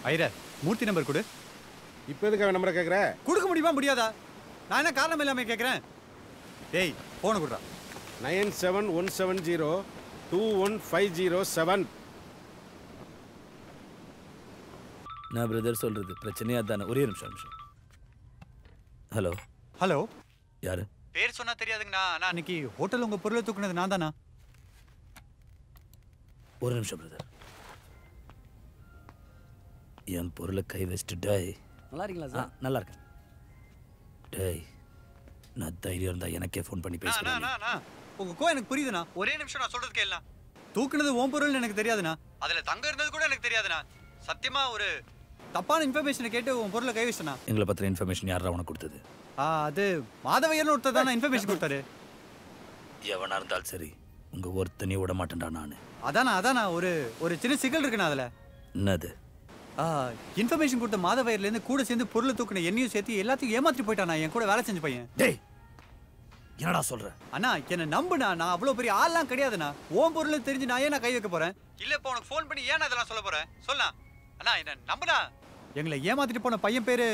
ஐயரே, மூர்த்தி நம்பர் கொடு. இப்போ எதுக்கு அவன் நம்பரை கேட்குற? கொடுக்க முடியுமா முடியாதா? நான் என்ன காரணம் இல்லாமல் கேட்குறேன்? டேய் ஃபோனை கொடுறா. 9717021507. நான் பிரதர் சொல்றது பிரச்சனையா தானே? ஒரே நிமிஷம். ஹலோ ஹலோ, யாரு? பேர் சொன்னா தெரியாதுங்கண்ணா. நான் அன்னைக்கு ஹோட்டல் உங்கள் பொருளை தூக்குனது நான் தானா? ஒரு நிமிஷம் பிரதர். என் பொருளை கை வச்சுட்டு டேய். நல்லா இருக்கீங்களா சார்? நல்லா இருக்கேன். டேய், நான் தைரியம் இருந்தா எனக்கே ஃபோன் பண்ணி பேசுறேன். உங்க கோ எனக்கு புரியுதுண்ணா. ஒரே நிமிஷம் நான் சொல்றது கேளுண்ணா. தூக்குனது ஓம் பொருள்னு எனக்கு தெரியாதுண்ணா. அதுல தங்கம் இருந்தது கூட எனக்கு தெரியாதுண்ணா. சத்தியமா ஒரு தப்பான இன்ஃபர்மேஷனை கேட்டு உன் பொருளை கை வச்சனா. எங்களை பத்தின இன்ஃபர்மேஷன் யாரா உனக்கு கொடுத்தது? அது மாதவையர்னு ஒருத்தர் தானே இன்ஃபர்மேஷன் கொடுத்தாரு. எவனா இருந்தாலும் சரி, உங்க ஒருத்தனையும் விட மாட்டேன்டா நானு. அதானா ஒரு சின்ன சிக்கல் இருக்குண்ணா. அதுல என்னது? இன்ஃபர்மேஷன் கொடுத்த மாதவயர்லேருந்து கூட சேர்ந்து பொருளை தூக்குன என்னையும் சேர்த்து எல்லாத்தையும் ஏமாற்றி போயிட்டானா என் கூட வேலை செஞ்ச பையன். டேய், என்னடா சொல்ற? அண்ணா என்ன நம்புனா, நான் அவ்வளோ பெரிய ஆள்லாம் கிடையாதுண்ணா. ஓம் பொருள் தெரிஞ்சு நான் ஏன் கை வைக்க போறேன்? இல்ல இப்போ உனக்கு ஃபோன் பண்ணி ஏன் அதெல்லாம் சொல்ல போறேன்? சொல்லலாம் அண்ணா, என்ன நம்புனா. எங்களை ஏமாத்திட்டு போன பையன் பேரு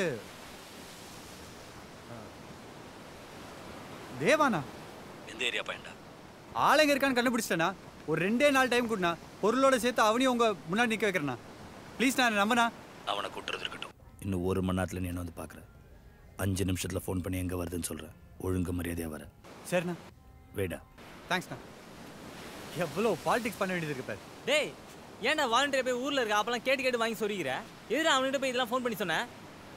தேவானா. எந்த ஏரியா பையன்டா? ஆளுங்க இருக்கான்னு கண்டுபிடிச்சிட்டேண்ணா. ஒரு 2 நாள் டைம் கொடுண்ணா. பொருளோட சேர்த்து அவனையும் உங்க முன்னாடி நிற்க வைக்கிறேண்ணா. ப்ளீஸ் நான் நம்பனா. அவனை கூட்டுறது இருக்கட்டும். இன்னும் 1 மணி நேரத்தில் நீ என்ன வந்து பார்க்குற. 5 நிமிஷத்தில் ஃபோன் பண்ணி எங்கே வருதுன்னு சொல்கிறேன். ஒழுங்கு மரியாதையாக வர. சரிண்ணா. வேடா. தேங்க்ஸ்ண்ணா. எவ்வளோ பாலிடிக்ஸ் பண்ண வேண்டியது இருக்கு பாரு. டேய், ஏன்டா வாலண்டியர் போய் ஊரில் இருக்க அப்பெல்லாம் கேட்டு வாங்கி சொல்லிக்கிற? எதிர அவன்கிட்ட போய் இதெல்லாம் ஃபோன் பண்ணி சொன்னேன்.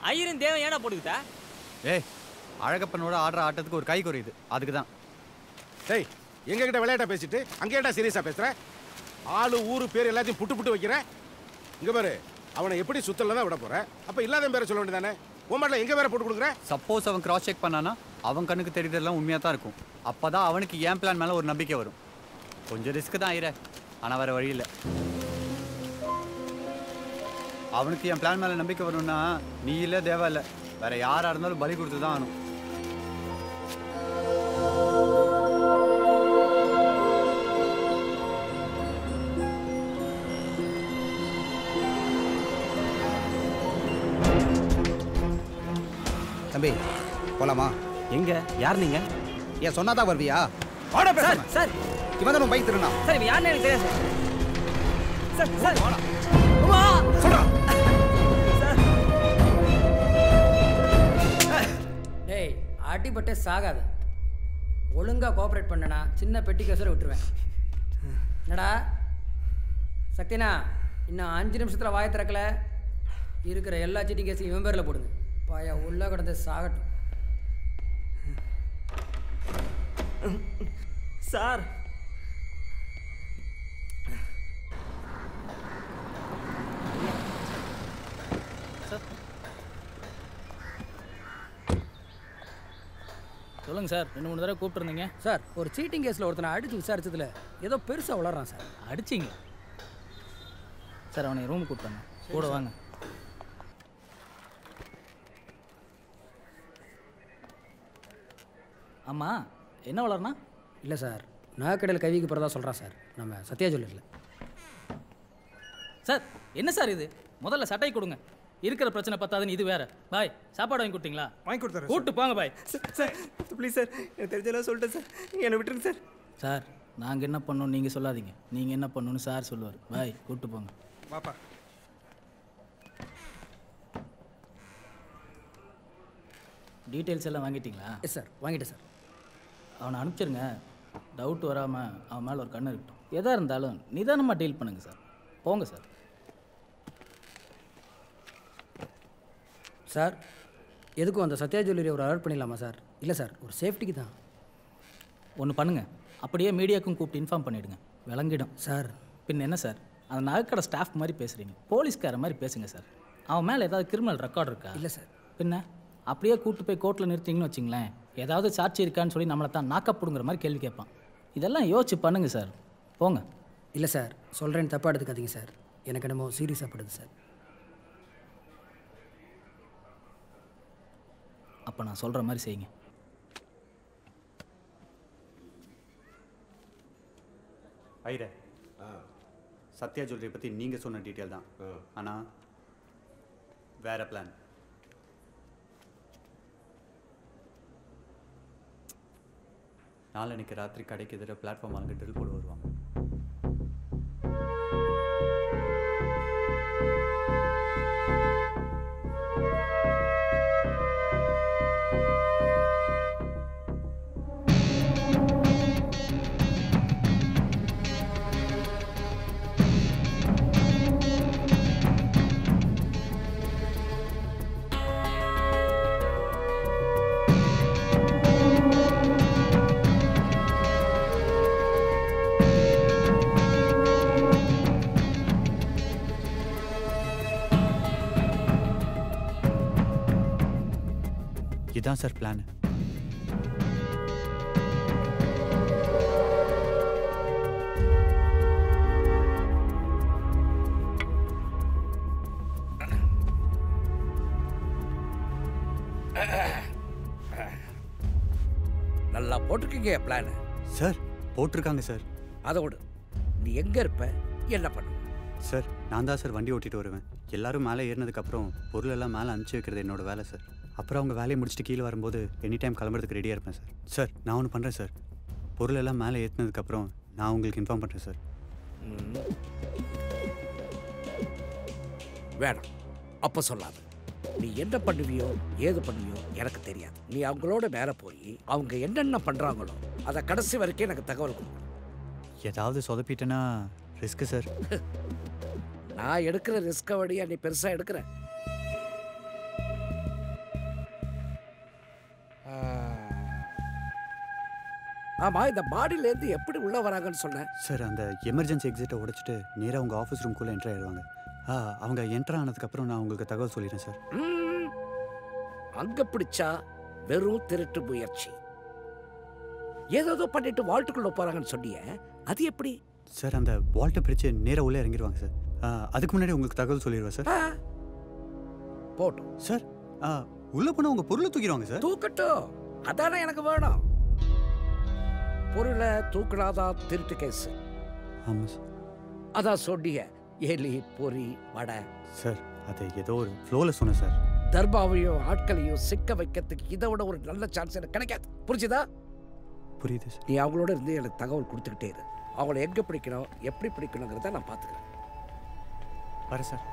ஐயரும் தேவன் ஏன்டா போட்டுக்கிட்ட? ஏய், அழகப்பனோட ஆடுற ஆட்டத்துக்கு ஒரு கை குறையுது, அதுக்கு தான். டேய், எங்ககிட்ட விளையாட்டா பேசிட்டு அங்கே ஏன்டா சீரியஸாக பேசுகிற? ஆளு ஊரு பேர் எல்லாத்தையும் புட்டு வைக்கிற. இங்கே பாரு, அவனை எப்படி சுத்தல தான் விட போகிறேன். அப்போ இல்லாத பேரை சொல்ல வேண்டியதானே? உமாட்டில் எங்கே வேற போட்டு கொடுக்குற? சப்போஸ் அவன் கிராஸ் செக் பண்ணானா அவன் கண்ணுக்கு தெரியுறதெல்லாம் உண்மையாக தான் இருக்கும். அப்போ தான் அவனுக்கு ஏன் பிளான் மேலே ஒரு நம்பிக்கை வரும். கொஞ்சம் ரிஸ்க்கு தான் ஆயிர, ஆனால் வேறு வழி இல்லை. அவனுக்கு என் பிளான் மேலே நம்பிக்கை வரணும்னா நீ இல்லை, தேவை இல்லை, வேற யாராக இருந்தாலும் பலி கொடுத்து தான் ஆகணும். தம்பி போலாமா? எங்க? யார் நீங்க? ஏன் சொன்னாதான் வருவியா? சார் சார், இவன் தான் பைக் திருண்ணா. சார் இவன் யாருன்னு எனக்கு தெரியாது சார். சார் சார் சொல்றா. டேய், அடிபட்டே சாகாத. ஒழுங்காக கோஆப்ரேட் பண்ணனா சின்ன பெட்டி கேஸரை விட்டுருவேன். என்னடா சக்தினா, இன்னும் 5 நிமிஷத்தில் வாயை திறக்கல, இருக்கிற எல்லா சீட்டிங் கேஸையும் இவன் பேரில் போடுங்க. பாயா உள்ளே கிடந்து சாகட்டும். சார் சொல்லுங்க சார். 2-3 தடவை கூப்பிட்டுருந்தீங்க சார். ஒரு சீட்டிங் கேஸில் ஒருத்தனை அடித்து விசாரிச்சதுல ஏதோ பெருசாக வளர்றான் சார். அடிச்சிங்க சார்? அவனை ரூம் கூப்பிட்டாங்க, கூட வாங்க. ஆமாம், என்ன வளர்னா? இல்லை சார், நகைக்கடையில் கைவிக்கு போகிறதா சொல்கிறான் சார். நம்ம சத்யா ஜுவல்லரியில். சார் என்ன சார் இது? முதல்ல சட்டை கொடுங்க. இருக்கிற பிரச்சனை பத்தாதுன்னு இது வேற. பாய், சாப்பாடு வாங்கி கொடுத்தீங்களா? வாங்கி கொடுத்தாரு. கூப்பிட்டு போங்க பாய். சார் ப்ளீஸ் சார், எனக்கு தெரிஞ்சதெல்லாம் சொல்லிட்டேன் சார், என்னை விட்டுருங்க சார். சார், நாங்கள் என்ன பண்ணோன்னு நீங்கள் சொல்லாதீங்க. நீங்கள் என்ன பண்ணணும்னு சார் சொல்லுவார். பாய், கூப்பிட்டு போங்க. வாப்பா. டீட்டெயில்ஸ் எல்லாம் வாங்கிட்டீங்களா? எஸ் சார், வாங்கிட்டேன் சார். அவனை அனுப்பிச்சிருங்க. டவுட் வராமல் அவன் மேலே ஒரு கண்ணு இருக்கட்டும். எதாக இருந்தாலும் நிதானமாக டீல் பண்ணுங்கள் சார். போங்க சார். சார், எதுக்கும் அந்த சத்யா ஜுவல்லரி ஒரு அலர்ட் பண்ணிடலாமா சார்? இல்லை சார், ஒரு சேஃப்டிக்கு தான். ஒன்று பண்ணுங்கள், அப்படியே மீடியாவுக்கும் கூப்பிட்டு இன்ஃபார்ம் பண்ணிவிடுங்க, விளங்கிடும் சார். பின் என்ன சார், அந்த நகைக்கடை ஸ்டாஃப் மாதிரி பேசுகிறீங்க, போலீஸ்கார மாதிரி பேசுங்க சார். அவன் மேலே ஏதாவது கிரிமினல் ரெக்கார்டு இருக்கா? இல்லை சார். பின்ன அப்படியே கூப்பிட்டு போய் கோர்ட்டில் நிறுத்திங்கன்னு வச்சிங்களேன், ஏதாவது சாட்சி இருக்கான்னு சொல்லி நம்மளை தான் நாக்கப்படுங்கிற மாதிரி கேள்வி கேட்பான். இதெல்லாம் யோசிச்சு பண்ணுங்கள் சார். போங்க. இல்லை சார், சொல்கிறேன்னு தப்பாக எடுத்துக்காதீங்க சார். எனக்கு என்னமோ சீரியஸாக படுது சார். அப்போ நான் சொல்கிற மாதிரி செய்யுங்க. ஐயரே, சத்யா ஜுவல்லரி பற்றி நீங்கள் சொன்ன டீட்டெயில் தான். ஆனால் வேற பிளான். நாளைக்கு ராத்திரி கடைக்கு எதிர பிளாட்ஃபார்ம் அங்கே ட்ரில் போட வருவாங்க. இதான் சார் பிளான். நல்லா போட்டிருக்கீங்க பிளான். சார் போட்டிருக்காங்க சார். அதோடு நீ எங்க இருப்ப, என்ன பண்ணுவ? சார் நான் தான் சார் வண்டி ஓட்டிட்டு வருவேன். எல்லாரும் மேலே ஏறினதுக்கப்புறம் பொருள் எல்லாம் மேலே அனுப்பிச்சி வைக்கிறது என்னோட வேலை சார். அப்புறம் அவங்க வேலையை முடிச்சுட்டு கீழே வரும்போது எனி டைம் கிளம்புறதுக்கு ரெடியாக இருப்பேன் சார். சார் நான் ஒன்று பண்ணுறேன் சார். பொருள் எல்லாம் மேலே ஏற்றினதுக்கப்புறம் நான் உங்களுக்கு இன்ஃபார்ம் பண்ணுறேன் சார். வேணாம், அப்போ சொல்லாது. நீ என்ன பண்ணுவியோ ஏது பண்ணுவியோ எனக்கு தெரியாது. நீ அவங்களோட மேலே போய் அவங்க என்னென்ன பண்ணுறாங்களோ அதை கடைசி வரைக்கும் எனக்கு தகவல் கொடுக்கணும். ஏதாவது சொதப்பிட்டேன்னா ரிஸ்க்கு சார். நான் எடுக்கிற ரிஸ்கை வழியா நீ பெருசாக எடுக்கிற. ஆமாம், இந்த பாடியிலேருந்து எப்படி உள்ளே வராங்கன்னு சொன்னேன் சார். அந்த எமர்ஜென்சி எக்ஸிட்டை உடைச்சிட்டு நேராக உங்கள் ஆஃபீஸ் ரூம்குள்ளே என்ட்ரு ஆயிடுவாங்க. அவங்க என்ட்ரு ஆனதுக்கப்புறம் நான் உங்களுக்கு தகவல் சொல்லிடுறேன் சார். அங்கே பிடிச்சா வெறும் திருட்டு முயற்சி. ஏதோ பண்ணிட்டு வால்ட்டுக்குள்ளே போகிறாங்கன்னு சொன்னியே, அது எப்படி? சார் அந்த வால்ட்டை பிரித்து நேராக உள்ளே இறங்கிடுவாங்க சார். அதுக்கு முன்னாடி உங்களுக்கு தகவல் சொல்லிடுவேன் சார். போட்டும் சார். உள்ளே போனால் உங்கள் பொருளை தூக்கிடுவாங்க சார். தூக்கட்டும், அதானே எனக்கு வேணும். பொருளை தூக்கினாதான் திருட்டு கேஸ். ஆமாம் சார். அதான் சொன்னிய எலி பொறி வடை. சார் அது ஏதோ ஒரு ஃப்ளோவில் சொன்னேன் சார். தர்பாவையும் ஆட்களையும் சிக்க வைக்கிறதுக்கு இதை விட ஒரு நல்ல சான்ஸ் எனக்கு கிடைக்காது. புரிஞ்சுதா? புரியுது சார். நீ அவங்களோட இருந்து எனக்கு தகவல் கொடுத்துக்கிட்டே இரு. அவங்கள எங்கே பிடிக்கணும் எப்படி பிடிக்கணுங்கிறத நான் பார்த்துக்கிறேன். வர சார்.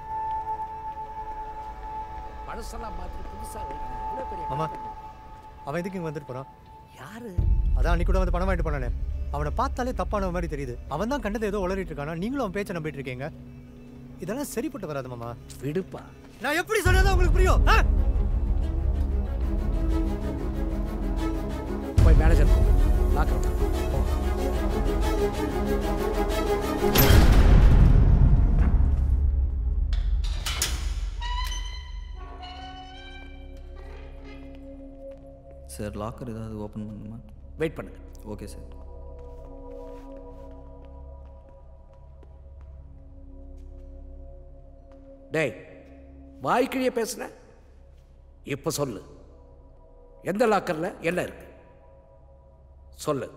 பழசெல்லாம் பார்த்துட்டு புதுசாக ஆமா, அவன் எதுக்கு இங்கே வந்துட்டு போகிறான்? யாரு? அதான் அன்னைக்கு கூட வந்து பணம் வாங்கிட்டு போனானே, அவனை பார்த்தாலே தப்பான மாதிரி தெரியுது. அவன் தான் கண்டதை ஏதோ உளறிட்டு இருக்கானா, நீங்களும் அவன் பேச்சை நம்பிட்டு இருக்கீங்க. இதெல்லாம் சரிப்பட்டு வராது மாமா. விடுப்பா. நான் எப்படி சொன்னதா உங்களுக்கு புரியும்? போய் மேனேஜர் லாக். சார் லாக்கர் ஏதாவது ஓப்பன் பண்ணணுமா? வெயிட் பண்ணுங்க. Okay sir. டேய், வாய்க்கிழியே பேசுன. இப்போ சொல்லு, எந்த லாக்கர்ல என்ன இருக்கு? சொல்லு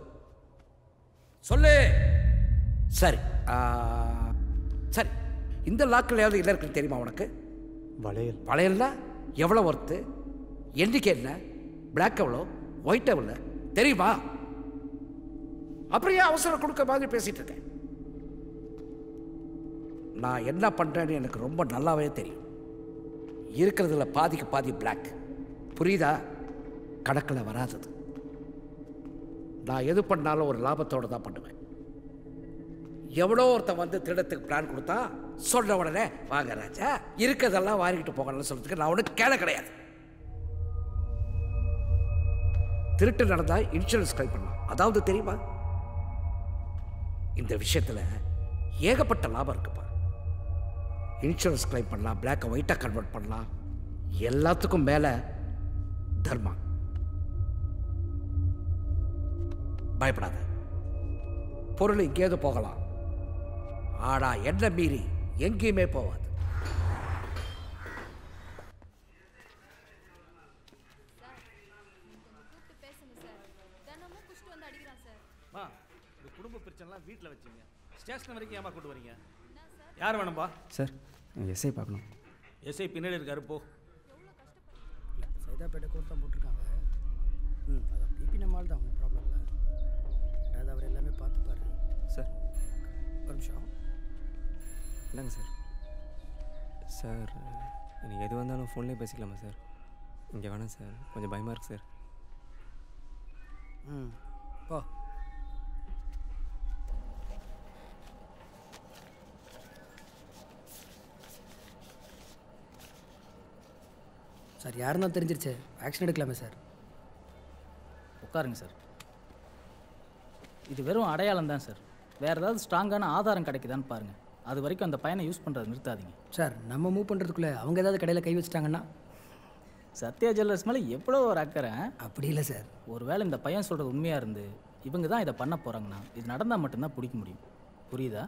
சொல்லு. சரி சரி, இந்த லாக்கர்ல என்ன இருக்குன்னு தெரியுமா உனக்கு? வளையல். வளையல்னா எவ்வளோ ஒர்த்து, எண்ணிக்கை என்ன, பிளாக் எவ்வளோ, ஒயிட் எவ்வளோ தெரியுமா? அப்புறம் ஏன் அவசரம் கொடுக்க மாதிரி பேசிட்டு இருக்கேன்? நான் என்ன பண்றேன்னு எனக்கு ரொம்ப நல்லாவே தெரியும். இருக்கிறதுல பாதிக்கு பாதி பிளாக். புரியுதா? கணக்கில் வராதது. நான் எது பண்ணாலும் ஒரு லாபத்தோடு தான் பண்ணுவேன். எவ்வளோ ஒருத்தன் வந்து திருடத்துக்கு பிளான் கொடுத்தா சொன்ன உடனே வாங்க ராஜா இருக்கிறதெல்லாம் வாரிக்கிட்டு போகணும்னு சொல்றதுக்கு நான் உனக்கு கேள கிடையாது. திருட்டு நடந்தா இன்சூரன்ஸ் கிளைம் பண்ணலாம். அதாவது தெரியுமா, இந்த விஷயத்தில் ஏகப்பட்ட லாபம் இருக்குப்பா. இன்சூரன்ஸ் கிளைம் பண்ணலாம், பிளாக்கை ஒயிட்டாக கன்வெர்ட் பண்ணலாம், எல்லாத்துக்கும் மேலே தர்மா. பயப்படாத, பொருள் இங்கேது போகலாம், ஆனா என்ன மீறி எங்கேயுமே போவாது. குடும்ப பிரச்சனைலாம் வீட்டில் வச்சுங்க, ஸ்டேஷன் வரைக்கும் ஏமா கொண்டு வரீங்க? யார் வேணும்பா? சார் எஸ்ஐ பார்க்கணும். எஸ்ஐ பின்னாடி இருக்காரு போ. சைதாப்பேட்டை கோர்ட் தான் போட்டிருக்காங்க. அதான் பிபி நம்மால் தான், ஒன்றும் ப்ராப்ளம் இல்லை. ரெண்டாவது அவர் எல்லாமே பார்த்துப்பாரு. சார் ஒரு நிமிஷம். இல்லைங்க சார். சார் எனக்கு எது வந்தாலும் ஃபோன்லேயே பேசிக்கலாமா சார்? இங்கே வேணாம் சார், கொஞ்சம் பயமாக இருக்குது சார். போ. சார் யாருன்னு தான் தெரிஞ்சிருச்சு, ஆக்ஷன் எடுக்கலாமே சார். உட்காருங்க சார். இது வெறும் அடையாளம் தான் சார். வேறு ஏதாவது ஸ்ட்ராங்கான ஆதாரம் கிடைக்குதான்னு பாருங்கள். அது வரைக்கும் அந்த பையனை யூஸ் பண்ணுறது நிறுத்தாதீங்க சார். நம்ம மூவ் பண்ணுறதுக்குள்ளே அவங்க ஏதாவது கடையில் கை வச்சுட்டாங்கன்னா? சத்யா ஜுவல்லர்ஸ் மேலே எவ்வளோ ஒரு அக்கறை. அப்படி இல்லை சார். ஒருவேளை இந்த பையன் சொல்கிறது உண்மையாக இருந்து இவங்க தான் இதை பண்ண போகிறாங்கன்னா இது நடந்தால் மட்டும்தான் பிடிக்க முடியும். புரியுதா?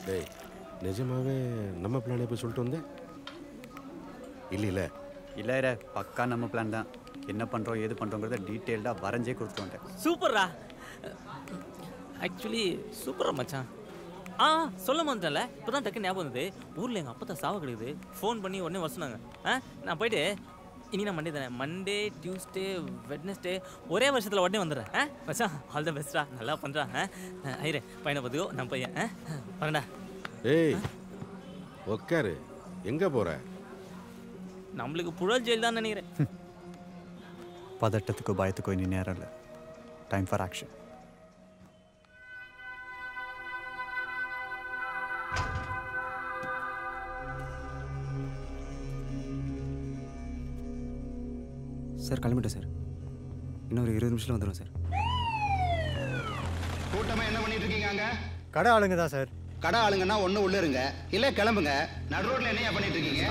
டேய், நிஜமாவே நம்ம பிளானை போய் சொல்லிட்டு வந்தேன். இல்லை பக்கா நம்ம பிளான் தான். என்ன பண்ணுறோம் ஏது பண்ணுறோங்கிறத டீட்டெயில்டாக வரைஞ்சே கொடுத்துட்டு வந்துட்டேன். சூப்பர்ரா. ஆக்சுவலி சூப்பரா மச்சான். சொல்ல மாட்டேன்ல, இப்போ தான் டக்கு ஞாபகம் வந்தது. ஊரில் எங்கள் அப்பா தான் சாவ கிடைக்குது. ஃபோன் பண்ணி உடனே வர சொன்னாங்க. நான் போயிட்டு இனி நான் மண்டே தானே, மண்டே டியூஸ்டே வெட்னஸ்டே ஒரே வருஷத்தில் உடனே வந்துடுறேன். மச்சான் ஆல் த பெஸ்ட்டா, நல்லா பண்ணுறான். ஐரே பையனை பார்த்துக்கோ, நம்ம பையன் வரேன்டா. ஏய் உக்காரு, எங்கே போகிற? நம்மளுக்கு புழல் ஜெயில் தான் நினைக்கிறேன். பதட்டத்துக்கோ பயத்துக்கோ இனி நேரம் இல்லை. Time for action. சார் கிளம்பிட்டேன் சார். இன்னும் ஒரு 20 நிமிஷத்தில் வந்துடும் சார். கூட்டமாக என்ன பண்ணிட்டு இருக்கீங்க அங்கே? கடை ஆளுங்க தான் சார். கடை ஆளுங்கன்னா ஒன்று உள்ள இருங்க, இல்லை கிளம்புங்க. நடு ரோட்டில் என்ன பண்ணிட்டு இருக்கீங்க?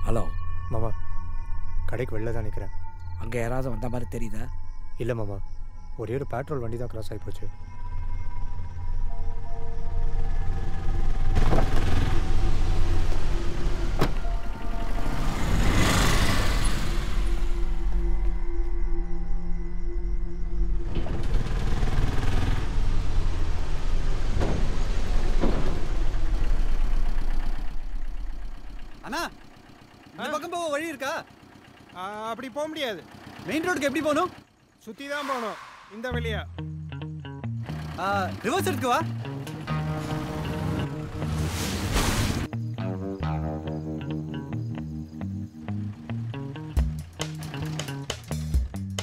ஹலோ மாமா, கடைக்கு வெளில தான் நிற்கிறேன். அங்கே யாராவது வந்த மாதிரி தெரியுதா? இல்லை மாமா, ஒரே ஒரு பெட்ரோல் வண்டி தான் கிராஸ் ஆகி போச்சு. அண்ணா, இந்த பக்கம் போக வழி இருக்கா? அப்படி போக முடியாது. மெயின் ரோடுக்கு எப்படி போகணும்? சுற்றி தான் போகணும். இந்த வழியா ரிவர்ஸ் இருக்கு வா.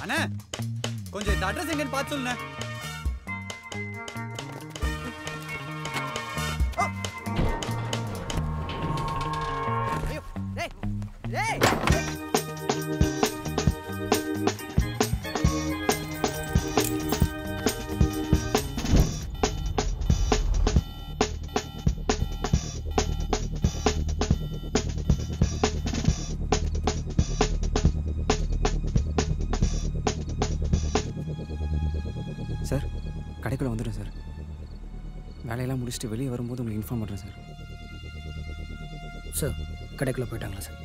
அண்ணா, கொஞ்சம் இந்த அட்ரஸ் எங்கன்னு பார்த்து சொல்லுண்ணே. சார் கடைக்குள்ளே வந்துடுறேன் சார். வேலையெல்லாம் முடிச்சுட்டு வெளியே வரும்போது உங்களுக்கு இன்ஃபார்ம் பண்ணுறேன் சார். சார் கடைக்குள்ளே போயிட்டாங்களா சார்?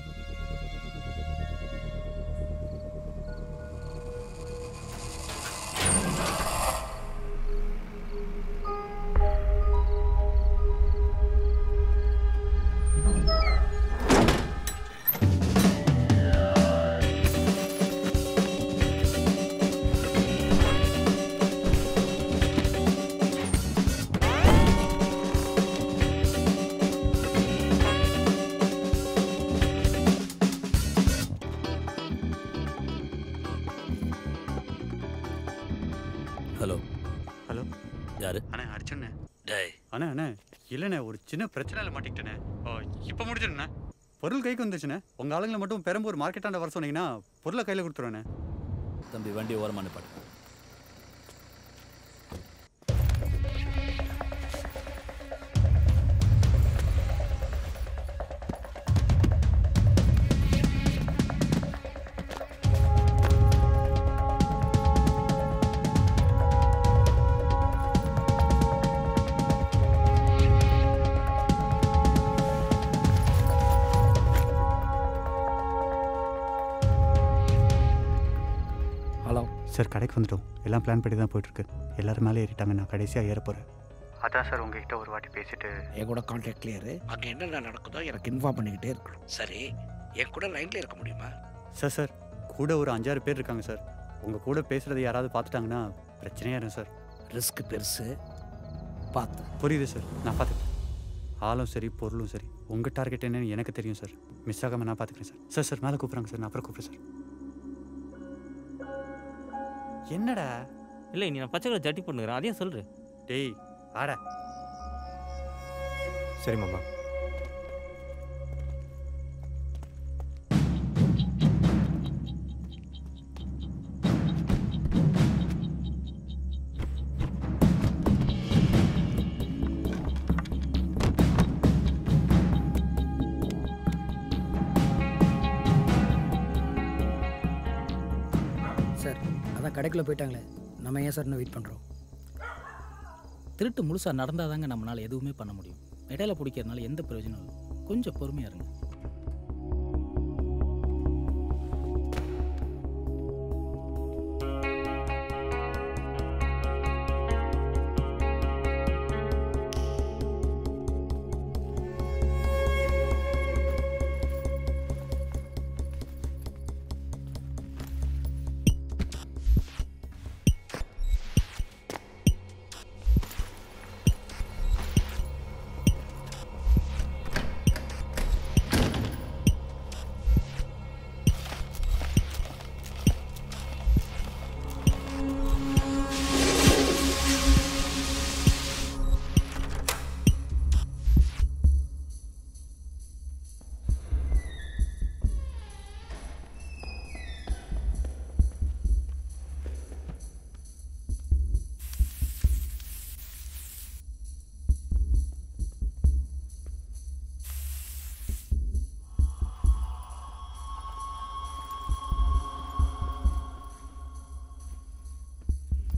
ஹலோ ஹலோ, யாரு? அண்ணே அடிச்சண்ணே. டேய் அண்ணே இல்லைண்ணே, ஒரு சின்ன பிரச்சனையில் மாட்டிக்கிட்டேண்ணே. இப்போ முடிச்சிடுண்ணே. பொருள் கைக்கு வந்துச்சுண்ணே. உங்கள் ஆளுங்களை மட்டும் பெரம்பூர் மார்க்கெட்டாண்ட வர சொன்னீங்கன்னா பொருளை கையில் கொடுத்துருவேண்ணே. தம்பி வண்டி ஓரமாக நிப்பாடு. சார் கடைக்கு வந்துட்டோம். எல்லாம் பிளான் பண்ணி தான் போயிட்டுருக்கு. எல்லோரும் மேலே ஏறிட்டாங்க. நான் கடைசியாக ஏற போகிறேன். அதான் சார் உங்ககிட்ட ஒரு வாட்டி பேசிட்டு என் கூட கான்டாக்ட் கிளியரு. அங்கே என்னென்ன நடக்குதோ எனக்கு இன்ஃபார்ம் பண்ணிக்கிட்டே இருக்கணும். சரி, என் கூட லைன்ல இருக்க முடியுமா? சார் கூட ஒரு 5-6 பேர் இருக்காங்க சார். உங்கள் கூட பேசுகிறது யாராவது பார்த்துட்டாங்கன்னா பிரச்சனையாக இருக்கும் சார். ரிஸ்க் பெருசு, பார்த்து. புரியுது சார், நான் பார்த்துக்கிறேன். ஆளும் சரி பொருளும் சரி. உங்கள் டார்கெட் என்னன்னு எனக்கு தெரியும் சார். மிஸ் ஆகாமல் நான் பார்த்துக்கிறேன் சார். சார் சார் மேலே கூப்பிட்றாங்க சார். நான் அப்புறம் கூப்பிட்றேன் சார். என்னடா? இல்லை நீ நான் பச்சை கலர் ஜட்டி பண்ணுறேன், அதையும் சொல்கிறேன். டேய் வாடா. சரி மாமா. சார் அதான் கடைக்குள்ளே போயிட்டாங்களே, நம்ம ஏன் சார் இன்னும் வெயிட் பண்ணுறோம்? திருட்டு முழுசாக நடந்தால் தாங்க நம்மளால் எதுவுமே பண்ண முடியும். இடையில பிடிக்கிறதுனால எந்த பிரயோஜனம் இல்லை. கொஞ்சம் பொறுமையாக இருங்க.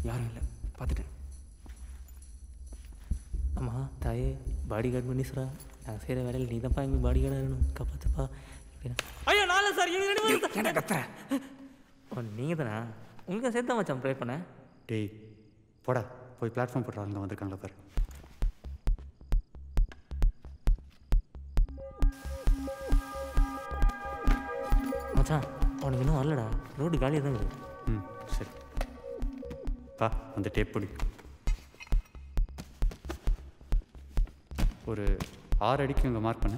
யாரும் இல்லை, பார்த்துட்டேன். ஆமாம் தாயே, பாடி கார்டு பண்ணி சொல்கிறா. நாங்கள் செய்கிற வேலையில் நீ தான்ப்பா எங்கள் பாடி கார்டாக இருக்கணும். காப்பாற்றுப்பா. ஐயோ நாளை சார் என்ன கத்துற? ஓ நீங்கள் தானே? உங்களுக்கு சேர்த்து தான் மச்சான் ப்ரே பண்ணேன். டேய் போடா, போய் பிளாட்ஃபார்ம் போட்டுறாங்க வந்திருக்காங்களா பாரு. மச்சான் அவனுக்கு இன்னும் வரலடா. ரோடு காலியாக தான் இருக்குது. ம் சரி பா, அந்த டேப் பிடி. ஒரு 6 அடிக்கு இங்கே மார்க் பண்ணு.